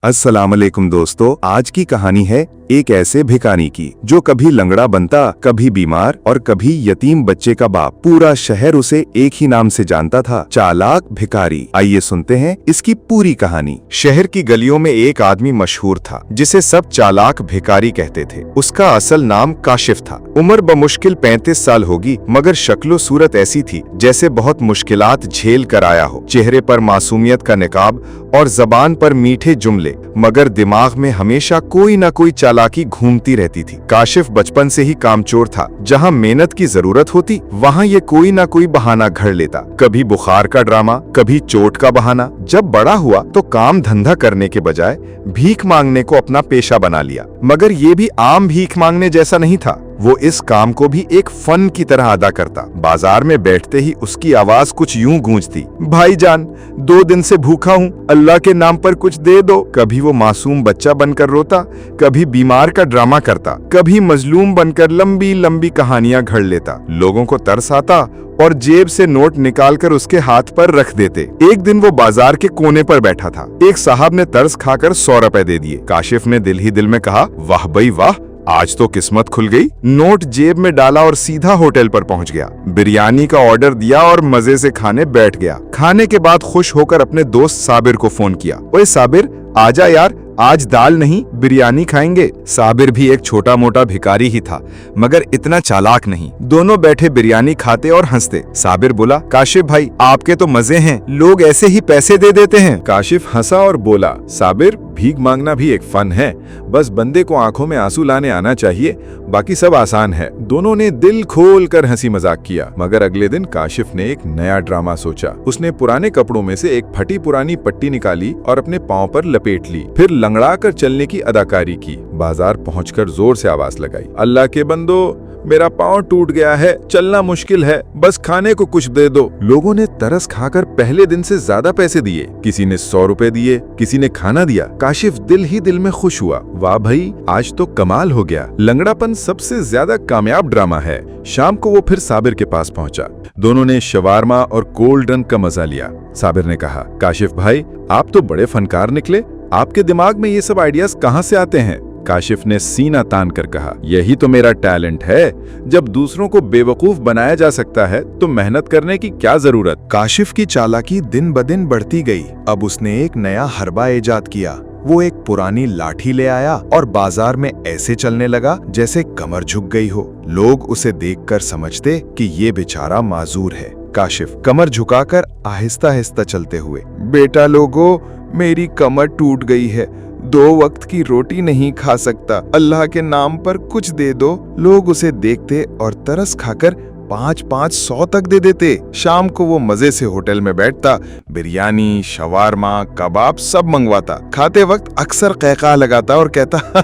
अस्सलाम वालेकुम दोस्तों, आज की कहानी है एक ऐसे भिखारी की जो कभी लंगड़ा बनता, कभी बीमार और कभी यतीम बच्चे का बाप। पूरा शहर उसे एक ही नाम से जानता था, चालाक भिखारी। आइए सुनते हैं इसकी पूरी कहानी। शहर की गलियों में एक आदमी मशहूर था जिसे सब चालाक भिखारी कहते थे। उसका असल नाम काशिफ था। उम्र बमुश्किल 35 साल होगी, मगर शक्लो सूरत ऐसी थी जैसे बहुत मुश्किलात झेल कर आया हो। चेहरे पर मासूमियत का निकाब और जबान पर मीठे जुमले, मगर दिमाग में हमेशा कोई न कोई चालाकी घूमती रहती थी। काशिफ बचपन से ही कामचोर था। जहाँ मेहनत की जरूरत होती वहाँ ये कोई न कोई बहाना घड़ लेता। कभी बुखार का ड्रामा, कभी चोट का बहाना। जब बड़ा हुआ तो काम धंधा करने के बजाय भीख मांगने को अपना पेशा बना लिया। मगर ये भी आम भीख मांगने जैसा नहीं था। वो इस काम को भी एक फन की तरह अदा करता। बाजार में बैठते ही उसकी आवाज कुछ यूं गूंजती, भाईजान 2 दिन से भूखा हूँ, अल्लाह के नाम पर कुछ दे दो। कभी वो मासूम बच्चा बनकर रोता, कभी बीमार का ड्रामा करता, कभी मजलूम बनकर लंबी लंबी कहानियां घड़ लेता। लोगों को तरस आता और जेब से नोट निकालकर उसके हाथ पर रख देते। एक दिन वो बाजार के कोने पर बैठा था। एक साहब ने तरस खाकर 100 रुपए दे दिए। काशिफ ने दिल ही दिल में कहा, वाह भाई वाह, आज तो किस्मत खुल गई। नोट जेब में डाला और सीधा होटल पर पहुंच गया। बिरयानी का ऑर्डर दिया और मजे से खाने बैठ गया। खाने के बाद खुश होकर अपने दोस्त साबिर को फोन किया, ओए साबिर आजा यार, आज दाल नहीं बिरयानी खाएंगे। साबिर भी एक छोटा मोटा भिखारी ही था, मगर इतना चालाक नहीं। दोनों बैठे बिरयानी खाते और हंसते। साबिर बोला, काशिफ भाई आपके तो मजे हैं, लोग ऐसे ही पैसे दे देते हैं। काशिफ हंसा और बोला, साबिर भीख मांगना भी एक फन है, बस बंदे को आंखों में आंसू लाने आना चाहिए, बाकी सब आसान है। दोनों ने दिल खोल कर हंसी मजाक किया। मगर अगले दिन काशिफ ने एक नया ड्रामा सोचा। उसने पुराने कपड़ों में से एक फटी पुरानी पट्टी निकाली और अपने पांव पर लपेट ली। फिर लंगड़ा कर चलने की अदाकारी की। बाजार पहुंचकर जोर से आवाज लगाई, अल्लाह के बंदो मेरा पांव टूट गया है, चलना मुश्किल है, बस खाने को कुछ दे दो। लोगों ने तरस खाकर पहले दिन से ज्यादा पैसे दिए। किसी ने 100 रुपए दिए, किसी ने खाना दिया। काशिफ दिल ही दिल में खुश हुआ, वाह भाई आज तो कमाल हो गया। लंगड़ापन सबसे ज्यादा कामयाब ड्रामा है। शाम को वो फिर साबिर के पास पहुंचा। दोनों ने शवारमा और कोल्ड ड्रिंक का मजा लिया। साबिर ने कहा, काशिफ भाई आप तो बड़े फनकार निकले, आपके दिमाग में ये सब आइडियाज कहाँ से आते हैं? काशिफ ने सीना तान कर कहा, यही तो मेरा टैलेंट है। जब दूसरों को बेवकूफ बनाया जा सकता है तो मेहनत करने की क्या जरूरत। काशिफ की चालाकी दिन ब दिन बढ़ती गई। अब उसने एक नया हरबा इजाद किया। वो एक पुरानी लाठी ले आया और बाजार में ऐसे चलने लगा जैसे कमर झुक गई हो। लोग उसे देखकर समझते कि ये बेचारा माजूर है। काशिफ कमर झुकाकर आहिस्ता आहिस्ता चलते हुए, बेटा लोगों मेरी कमर टूट गई है, 2 वक्त की रोटी नहीं खा सकता, अल्लाह के नाम पर कुछ दे दो। लोग उसे देखते और तरस खाकर 500 तक दे देते। शाम को वो मजे से होटल में बैठता, बिरयानी, शवारमा, कबाब सब मंगवाता। खाते वक्त अक्सर कहका लगाता और कहता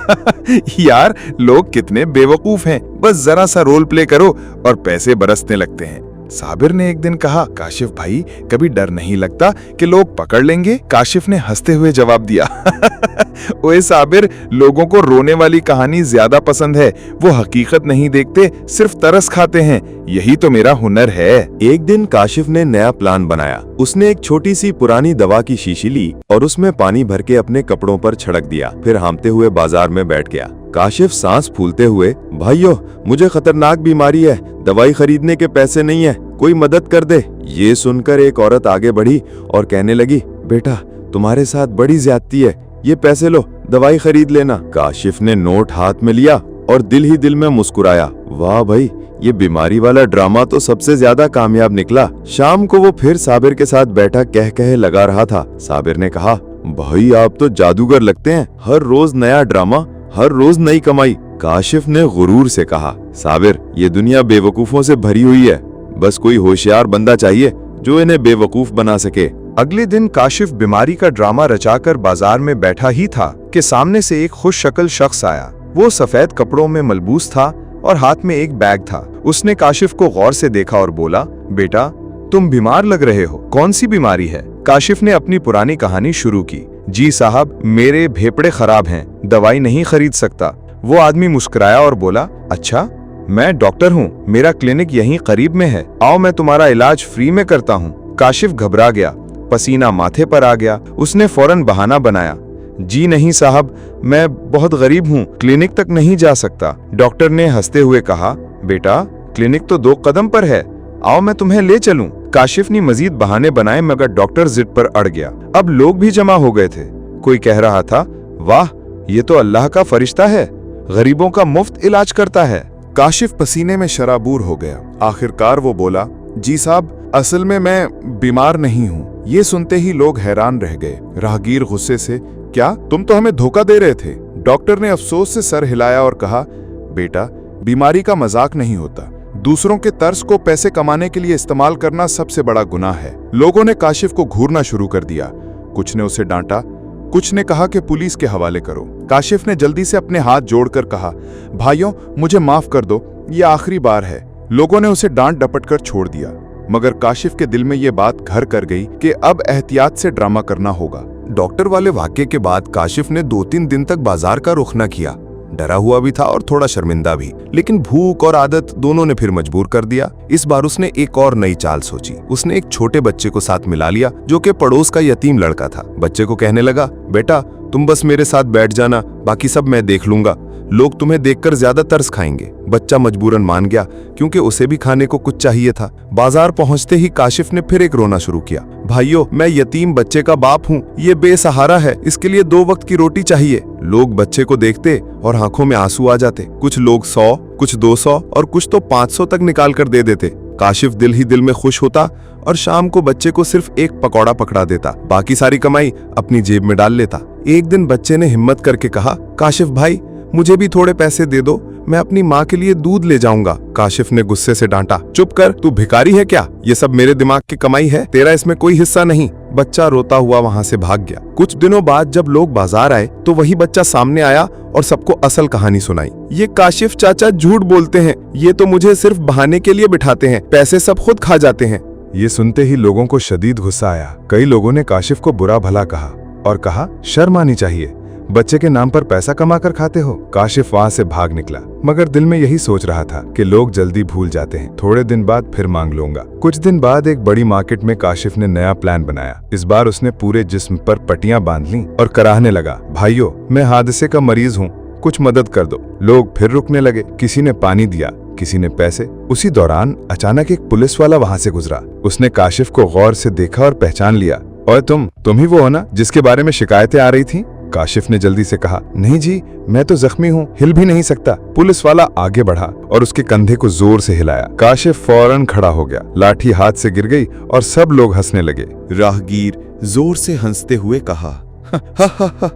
यार लोग कितने बेवकूफ हैं, बस जरा सा रोल प्ले करो और पैसे बरसने लगते हैं। साबिर ने एक दिन कहा, काशिफ भाई कभी डर नहीं लगता कि लोग पकड़ लेंगे? काशिफ ने हंसते हुए जवाब दिया, ओए साबिर लोगों को रोने वाली कहानी ज्यादा पसंद है, वो हकीकत नहीं देखते, सिर्फ तरस खाते हैं, यही तो मेरा हुनर है। एक दिन काशिफ ने नया प्लान बनाया। उसने एक छोटी सी पुरानी दवा की शीशी ली और उसमें पानी भर के अपने कपड़ों पर छिड़क दिया। फिर हांफते हुए बाजार में बैठ गया। काशिफ सांस फूलते हुए, भाइयों मुझे खतरनाक बीमारी है, दवाई खरीदने के पैसे नहीं है, कोई मदद कर दे। ये सुनकर एक औरत आगे बढ़ी और कहने लगी, बेटा तुम्हारे साथ बड़ी ज्यादती है, ये पैसे लो दवाई खरीद लेना। काशिफ ने नोट हाथ में लिया और दिल ही दिल में मुस्कुराया, वाह भाई ये बीमारी वाला ड्रामा तो सबसे ज्यादा कामयाब निकला। शाम को वो फिर साबिर के साथ बैठा कह लगा रहा था। साबिर ने कहा, भाई आप तो जादूगर लगते हैं, हर रोज नया ड्रामा, हर रोज नई कमाई। काशिफ ने गुरूर से कहा, साबिर ये दुनिया बेवकूफों से भरी हुई है, बस कोई होशियार बंदा चाहिए जो इन्हें बेवकूफ बना सके। अगले दिन काशिफ बीमारी का ड्रामा रचाकर बाजार में बैठा ही था कि सामने से एक खुश शक्ल शख्स आया। वो सफेद कपड़ों में मलबूस था और हाथ में एक बैग था। उसने काशिफ को गौर से देखा और बोला, बेटा तुम बीमार लग रहे हो, कौन सी बीमारी है? काशिफ ने अपनी पुरानी कहानी शुरू की। जी साहब मेरे फेफड़े खराब हैं, दवाई नहीं खरीद सकता। वो आदमी मुस्कुराया और बोला, अच्छा मैं डॉक्टर हूँ, मेरा क्लिनिक यहीं करीब में है, आओ मैं तुम्हारा इलाज फ्री में करता हूँ। काशिफ घबरा गया, पसीना माथे पर आ गया। उसने फौरन बहाना बनाया, जी नहीं साहब, मैं बहुत गरीब हूँ, क्लिनिक तक नहीं जा सकता। डॉक्टर ने हंसते हुए कहा, बेटा क्लिनिक तो 2 कदम पर है, आओ मैं तुम्हें ले चलूं। काशिफ ने मजीद बहाने बनाए मगर डॉक्टर जिद पर अड़ गया। अब लोग भी जमा हो गए थे। कोई कह रहा था, वाह ये तो अल्लाह का फरिश्ता है, गरीबों का मुफ्त इलाज करता है। काशिफ पसीने में शराबूर हो गया। आखिरकार वो बोला, जी साहब असल में मैं बीमार नहीं हूँ। ये सुनते ही लोग हैरान रह गए। राहगीर गुस्से से, क्या तुम तो हमें धोखा दे रहे थे? डॉक्टर ने अफसोस से सर हिलाया और कहा, बेटा बीमारी का मजाक नहीं होता। दूसरों के तर्स को पैसे कमाने के लिए इस्तेमाल करना सबसे बड़ा गुनाह है। लोगों ने काशिफ को घूरना शुरू कर दिया। कुछ ने उसे डांटा, कुछ ने कहा कि पुलिस के हवाले करो। काशिफ ने जल्दी से अपने हाथ जोड़कर कहा, भाइयों मुझे माफ कर दो, ये आखिरी बार है। लोगों ने उसे डांट डपट कर छोड़ दिया, मगर काशिफ के दिल में ये बात घर कर गई कि अब एहतियात से ड्रामा करना होगा। डॉक्टर वाले वाक्य के बाद काशिफ ने 2-3 दिन तक बाजार का रुख न किया। डरा हुआ भी था और थोड़ा शर्मिंदा भी, लेकिन भूख और आदत दोनों ने फिर मजबूर कर दिया। इस बार उसने एक और नई चाल सोची। उसने एक छोटे बच्चे को साथ मिला लिया जो कि पड़ोस का यतीम लड़का था। बच्चे को कहने लगा, बेटा तुम बस मेरे साथ बैठ जाना, बाकी सब मैं देख लूंगा। लोग तुम्हें देखकर ज्यादा तरस खाएंगे। बच्चा मजबूरन मान गया क्योंकि उसे भी खाने को कुछ चाहिए था। बाजार पहुंचते ही काशिफ ने फिर एक रोना शुरू किया, भाइयों मैं यतीम बच्चे का बाप हूँ, ये बेसहारा है, इसके लिए 2 वक्त की रोटी चाहिए। लोग बच्चे को देखते और आंखों में आंसू आ जाते। कुछ लोग 100, कुछ 200 और कुछ तो 500 तक निकाल कर दे देते। काशिफ दिल ही दिल में खुश होता और शाम को बच्चे को सिर्फ एक पकौड़ा पकड़ा देता, बाकी सारी कमाई अपनी जेब में डाल लेता। एक दिन बच्चे ने हिम्मत करके कहा, काशिफ भाई मुझे भी थोड़े पैसे दे दो, मैं अपनी माँ के लिए दूध ले जाऊंगा। काशिफ ने गुस्से से डांटा, चुप कर, तू भिखारी है क्या? ये सब मेरे दिमाग की कमाई है, तेरा इसमें कोई हिस्सा नहीं। बच्चा रोता हुआ वहां से भाग गया। कुछ दिनों बाद जब लोग बाजार आए तो वही बच्चा सामने आया और सबको असल कहानी सुनाई। ये काशिफ चाचा झूठ बोलते हैं, ये तो मुझे सिर्फ बहाने के लिए बिठाते हैं, पैसे सब खुद खा जाते हैं। ये सुनते ही लोगों को शदीद गुस्सा आया। कई लोगों ने काशिफ को बुरा भला कहा और कहा, शर्म आनी चाहिए, बच्चे के नाम पर पैसा कमा कर खाते हो। काशिफ वहां से भाग निकला, मगर दिल में यही सोच रहा था कि लोग जल्दी भूल जाते हैं, थोड़े दिन बाद फिर मांग लूंगा। कुछ दिन बाद एक बड़ी मार्केट में काशिफ ने नया प्लान बनाया। इस बार उसने पूरे जिस्म पर पट्टियां बांध लीं और कराहने लगा, भाइयों मैं हादसे का मरीज हूँ, कुछ मदद कर दो। लोग फिर रुकने लगे। किसी ने पानी दिया, किसी ने पैसे। उसी दौरान अचानक एक पुलिस वाला वहां से गुजरा। उसने काशिफ को गौर से देखा और पहचान लिया। और तुम ही वो हो ना जिसके बारे में शिकायतें आ रही थी? काशिफ ने जल्दी से कहा, नहीं जी मैं तो जख्मी हूँ, हिल भी नहीं सकता। पुलिस वाला आगे बढ़ा और उसके कंधे को जोर से हिलाया। काशिफ फौरन खड़ा हो गया, लाठी हाथ से गिर गई और सब लोग हंसने लगे। राहगीर जोर से हंसते हुए कहा,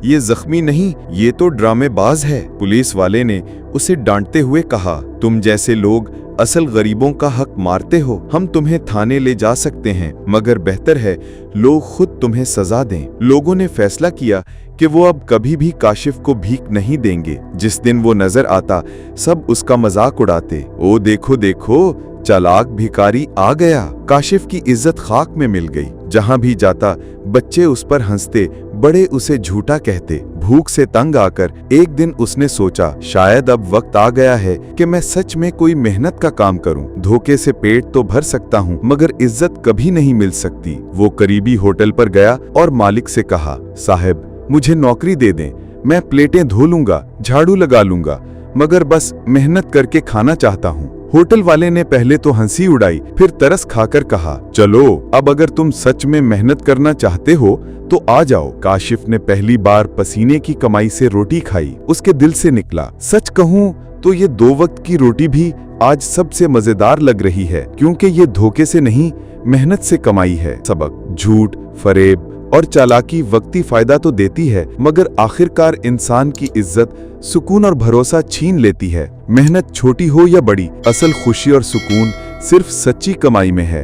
ये जख्मी नहीं, ये तो ड्रामेबाज है। पुलिस वाले ने उसे डांटते हुए कहा, तुम जैसे लोग असल गरीबों का हक मारते हो। हम तुम्हें थाने ले जा सकते हैं, मगर बेहतर है लोग खुद तुम्हें सजा दें। लोगों ने फैसला किया कि वो अब कभी भी काशिफ को भीख नहीं देंगे। जिस दिन वो नजर आता सब उसका मजाक उड़ाते। ओ देखो देखो, चालाक भिखारी आ गया। काशिफ की इज्जत खाक में मिल गई। जहां भी जाता बच्चे उस पर हंसते, बड़े उसे झूठा कहते। भूख से तंग आकर एक दिन उसने सोचा, शायद अब वक्त आ गया है कि मैं सच में कोई मेहनत का काम करूं। धोखे से पेट तो भर सकता हूं, मगर इज्जत कभी नहीं मिल सकती। वो करीबी होटल पर गया और मालिक से कहा, साहब मुझे नौकरी दे दें, मैं प्लेटें धो लूंगा, झाड़ू लगा लूंगा, मगर बस मेहनत करके खाना चाहता हूँ। होटल वाले ने पहले तो हंसी उड़ाई, फिर तरस खाकर कहा, चलो अब अगर तुम सच में मेहनत करना चाहते हो तो आ जाओ। काशिफ ने पहली बार पसीने की कमाई से रोटी खाई। उसके दिल से निकला, सच कहूँ तो ये 2 वक्त की रोटी भी आज सबसे मजेदार लग रही है, क्योंकि ये धोखे से नहीं मेहनत से कमाई है। सबक, झूठ, फरेब और चालाकी वक्ती फायदा तो देती है, मगर आखिरकार इंसान की इज्जत, सुकून और भरोसा छीन लेती है। मेहनत छोटी हो या बड़ी, असल खुशी और सुकून सिर्फ सच्ची कमाई में है।